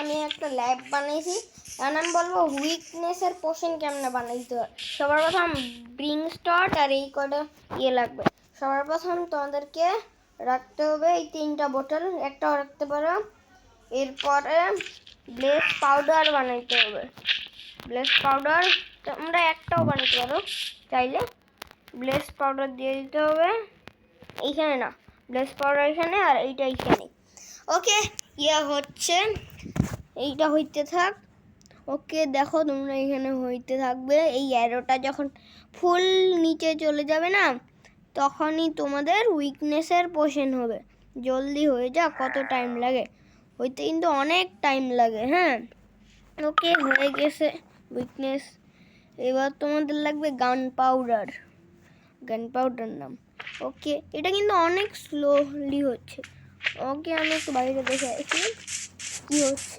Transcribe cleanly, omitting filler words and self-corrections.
আমি একটা ল্যাব বানিয়েছি, কারণ আমি বলবো উইকনেসের পোশন কেমনে বানাইতে হয়। সবার প্রথম ব্রিং স্টট আর এই কটা লাগবে। সবার প্রথম তোমাদেরকে রাখতে হবে এই 3টা বোতল, একটাও রাখতে পারো। এরপরে ব্লেস পাউডার বানাইতে হবে। ব্লেস পাউডার তোমরা একটাও বানাইতে পারো চাইলে। ব্লেস পাউডার দিয়ে দিতে হবে এইখানে, না ব্লেস পাউডার এখানে আর এইটা এইখানে। ওকে, হচ্ছে এইটা হইতে থাক। ওকে দেখো তোমরা এখানে হইতে থাকবে। এই অ্যারোটা যখন ফুল নিচে চলে যাবে না, তখনই তোমাদের উইকনেসের পোশন হবে। জলদি হয়ে যা, কত টাইম লাগে হইতে, কিন্তু অনেক টাইম লাগে। হ্যাঁ, ওকে হয়ে গেছে উইকনেস। এবার তোমাদের লাগবে গান পাউডার নাম। ওকে, এটা কিন্তু অনেক স্লোলি হচ্ছে। ওকে, আমি একটু বাইরে দেখে আসি কি হচ্ছে।